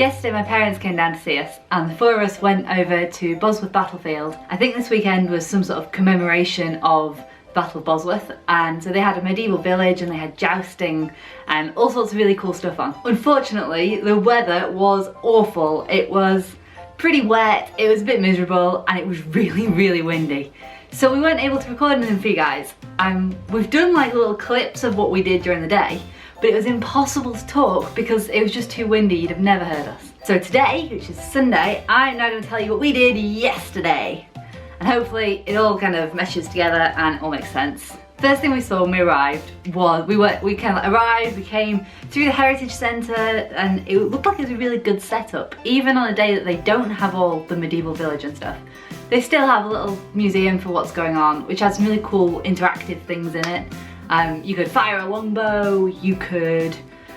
Yesterday my parents came down to see us and the four of us went over to Bosworth Battlefield. I think this weekend was some sort of commemoration of Battle of Bosworth, and so they had a medieval village and they had jousting and all sorts of really cool stuff on. Unfortunately, the weather was awful. It was pretty wet, it was a bit miserable, and it was really windy. So we weren't able to record anything for you guys. We've done like little clips of what we did during the day, but it was impossible to talk because it was just too windy, you'd have never heard us. So today, which is Sunday, I'm now going to tell you what we did yesterday. And hopefully it all kind of meshes together and it all makes sense. First thing we saw when we arrived was, we kind of arrived, we came through the Heritage Centre and it looked like it was a really good setup. Even on a day that they don't have all the medieval village and stuff, they still have a little museum for what's going on, which has some really cool interactive things in it. You could fire a longbow, you could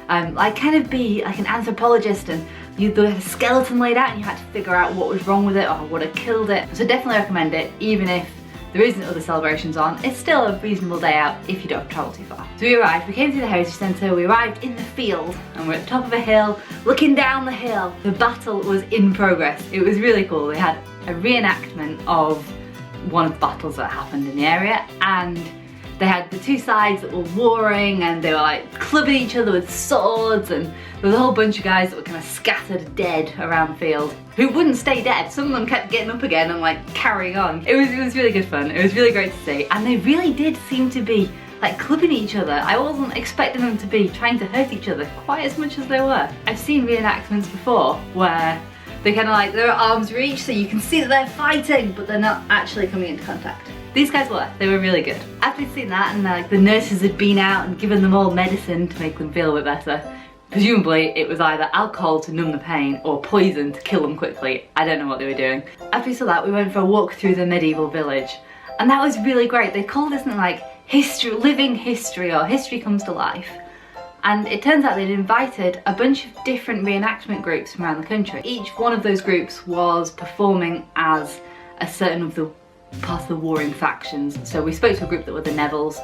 like kind of be like an anthropologist, and they had a skeleton laid out and you had to figure out what was wrong with it or what had killed it. So definitely recommend it, even if there isn't other celebrations on. It's still a reasonable day out if you don't have to travel too far. So we arrived, we came through the Heritage Centre, we arrived in the field and we're at the top of a hill, looking down the hill. The battle was in progress. It was really cool. They had a reenactment of one of the battles that happened in the area, and they had the two sides that were warring and they were like clubbing each other with swords, and there was a whole bunch of guys that were kind of scattered dead around the field who wouldn't stay dead. Some of them kept getting up again and like carrying on. It was really good fun. It was really great to see, and they really did seem to be like clubbing each other. I wasn't expecting them to be trying to hurt each other quite as much as they were. I've seen reenactments before where they kind of like, they're at arm's reach so you can see that they're fighting but they're not actually coming into contact. These guys were. They were really good. After we'd seen that and like the nurses had been out and given them all medicine to make them feel a bit better, presumably it was either alcohol to numb the pain or poison to kill them quickly. I don't know what they were doing. After we saw that, we went for a walk through the medieval village, and that was really great. They called it something like history, living history, or history comes to life. And it turns out they'd invited a bunch of different reenactment groups from around the country. Each one of those groups was performing as a certain of the part of the warring factions. So we spoke to a group that were the Nevilles,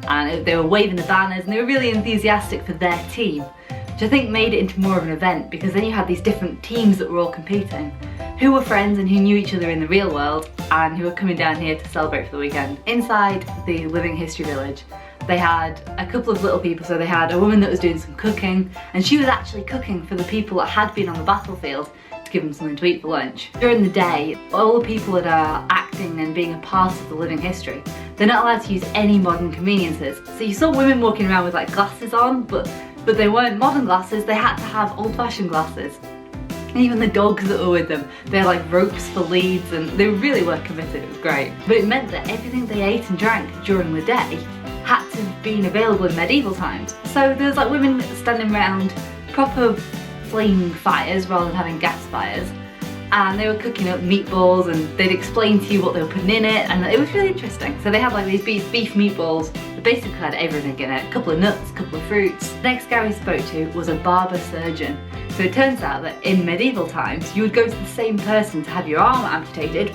and they were waving the banners and they were really enthusiastic for their team, which I think made it into more of an event, because then you had these different teams that were all competing, who were friends and who knew each other in the real world and who were coming down here to celebrate for the weekend. Inside the Living History Village, they had a couple of little people. So they had a woman that was doing some cooking, and she was actually cooking for the people that had been on the battlefield to give them something to eat for lunch. During the day, all the people that are acting and being a part of the living history, they're not allowed to use any modern conveniences. So you saw women walking around with like glasses on, but they weren't modern glasses, they had to have old-fashioned glasses. And even the dogs that were with them, they had like ropes for leads, and they really were committed. It was great. But it meant that everything they ate and drank during the day had to have been available in medieval times. So there was like women standing around proper flame fires rather than having gas fires, and they were cooking up meatballs and they'd explain to you what they were putting in it, and it was really interesting. So they had like these beef meatballs that basically had everything in it, a couple of nuts, a couple of fruits. The next guy we spoke to was a barber surgeon. So it turns out that in medieval times you would go to the same person to have your arm amputated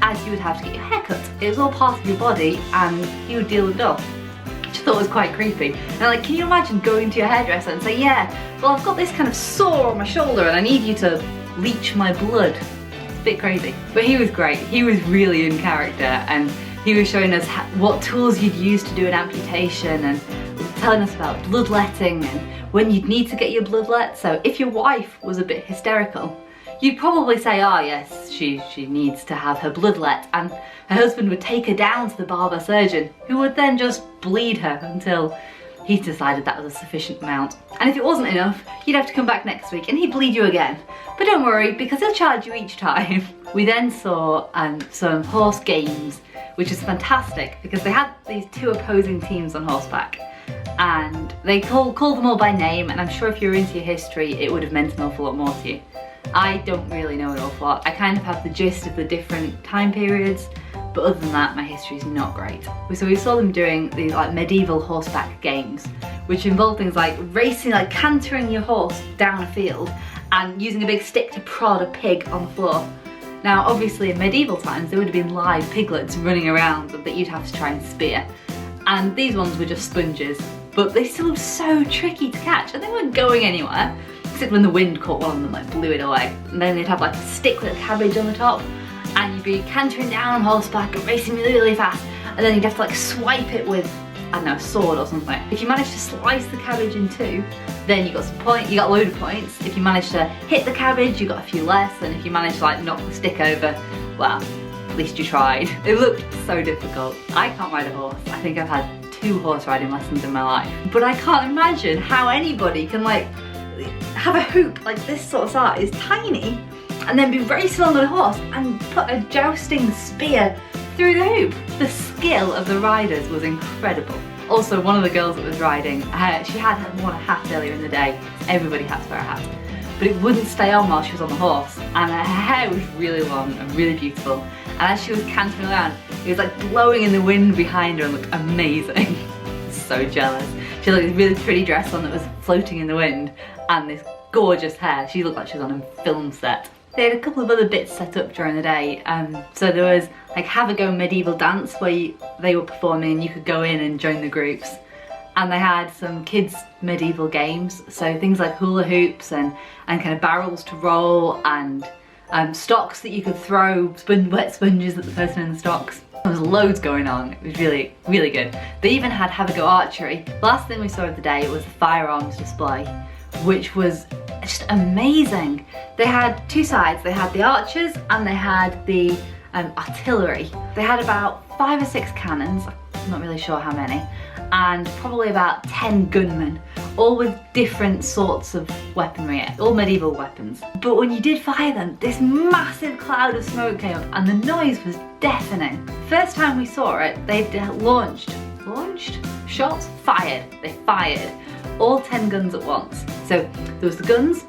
as you would have to get your hair cut. It was all part of your body and he would deal with it all, which I thought was quite creepy. And like, can you imagine going to your hairdresser and say, yeah, well I've got this kind of sore on my shoulder and I need you to leech my blood. It's a bit crazy. But he was great. He was really in character, and he was showing us what tools you'd use to do an amputation, and telling us about bloodletting and when you'd need to get your bloodlet. So if your wife was a bit hysterical, you'd probably say, oh yes, she needs to have her bloodlet, and her husband would take her down to the barber surgeon, who would then just bleed her until he decided that was a sufficient amount. And if it wasn't enough, you'd have to come back next week and he'd bleed you again. But don't worry, because he'll charge you each time. We then saw some horse games, which is fantastic because they had these two opposing teams on horseback, and they called them all by name, and I'm sure if you're into your history it would have meant an awful lot more to you. I don't really know an awful lot. I kind of have the gist of the different time periods, but other than that, my history is not great. So we saw them doing these like medieval horseback games, which involve things like racing, like cantering your horse down a field and using a big stick to prod a pig on the floor. Now obviously in medieval times there would have been live piglets running around that you'd have to try and spear, and these ones were just sponges, but they still were so tricky to catch and they weren't going anywhere. except when the wind caught one of them, like blew it away. And then they'd have like a stick with a cabbage on the top, and you'd be cantering down on horseback and racing really, really fast, and then you'd have to like swipe it with, I don't know, a sword or something. If you managed to slice the cabbage in two, then you got some points, you got a load of points. If you managed to hit the cabbage, you got a few less, and if you managed to like knock the stick over, well, at least you tried. It looked so difficult. I can't ride a horse. I think I've had 2 horse riding lessons in my life. But I can't imagine how anybody can like have a hoop like this sort of size, tiny, and then be racing on a horse and put a jousting spear through the hoop. The skill of the riders was incredible. Also, one of the girls that was riding, she had worn a hat earlier in the day. Everybody had to wear a hat. But it wouldn't stay on while she was on the horse, and her hair was really long and really beautiful. And as she was cantering around, it was like blowing in the wind behind her and looked amazing. So jealous. She had like this really pretty dress on that was floating in the wind, and this gorgeous hair. She looked like she was on a film set. They had a couple of other bits set up during the day. So there was like Have a Go medieval dance where they were performing and you could go in and join the groups. And they had some kids medieval games, so things like hula hoops and kind of barrels to roll and stocks that you could throw, wet sponges at the person in the stocks. There was loads going on. It was really, really good. They even had Have a Go archery. The last thing we saw of the day was the Firearms display, which was just amazing. They had 2 sides. They had the archers and they had the artillery. They had about 5 or 6 cannons, I'm not really sure how many, and probably about 10 gunmen, all with different sorts of weaponry, all medieval weapons. But when you did fire them, this massive cloud of smoke came up and the noise was deafening. First time we saw it, they shots, fired. They fired all 10 guns at once. So there was the guns,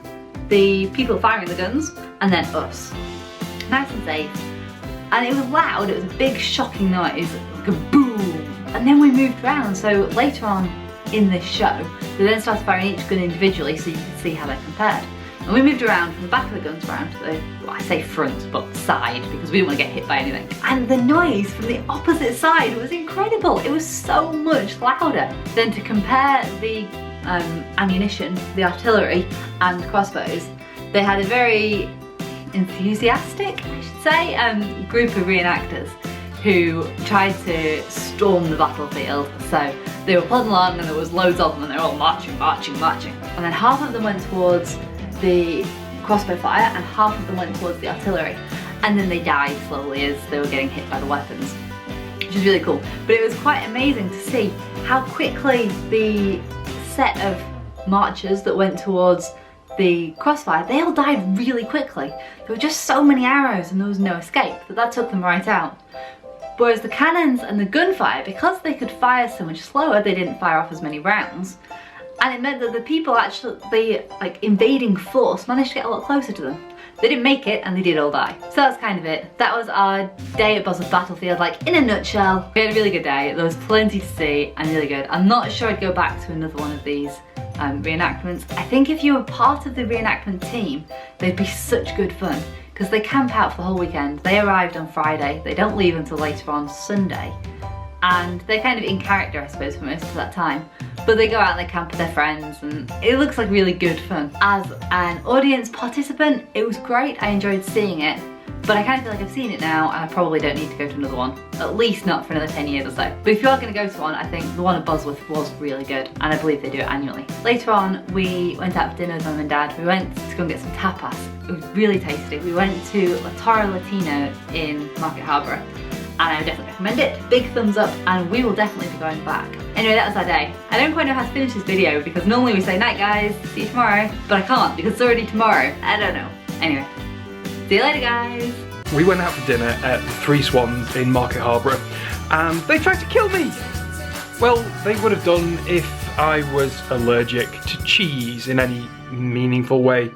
the people firing the guns, and then us. Nice and safe. And it was loud, it was a big shocking noise, like a boom. And then we moved around, so later on in this show, they then started firing each gun individually so you could see how they compared. And we moved around from the back of the guns around to the, well, I say front, but side, because we didn't want to get hit by anything. And the noise from the opposite side was incredible. It was so much louder. Then to compare the ammunition, the artillery and crossbows, they had a very enthusiastic, I should say, group of reenactors who tried to storm the battlefield. So they were plodding along and there was loads of them and they were all marching, marching, marching. And then half of them went towards the crossbow fire and half of them went towards the artillery. And then they died slowly as they were getting hit by the weapons, which is really cool. But it was quite amazing to see how quickly the set of marchers that went towards the crossfire, they all died really quickly. There were just so many arrows and there was no escape that took them right out. Whereas the cannons and the gunfire, because they could fire so much slower, they didn't fire off as many rounds. And it meant that the people actually, the like invading force managed to get a lot closer to them. They didn't make it and they did all die. So that's kind of it. That was our day at Bosworth Battlefield, like in a nutshell. We had a really good day. There was plenty to see and really good. I'm not sure I'd go back to another one of these reenactments. I think if you were part of the reenactment team, they'd be such good fun because they camp out for the whole weekend. They arrived on Friday. They don't leave until later on Sunday. And they're kind of in character, I suppose, for most of that time. But they go out and they camp with their friends and it looks like really good fun. As an audience participant, it was great. I enjoyed seeing it. But I kind of feel like I've seen it now and I probably don't need to go to another one. At least not for another 10 years or so. But if you are going to go to one, I think the one at Bosworth was really good. And I believe they do it annually. Later on, we went out for dinner with Mum and Dad. We went to go and get some tapas. It was really tasty. We went to La Torre Latino in Market Harbour. And I would definitely recommend it. Big thumbs up, and we will definitely be going back. Anyway, that was our day. I don't quite know how to finish this video because normally we say night guys, see you tomorrow, but I can't because it's already tomorrow. I don't know. Anyway, see you later guys. We went out for dinner at the Three Swans in Market Harbour and they tried to kill me. Well, they would have done if I was allergic to cheese in any meaningful way.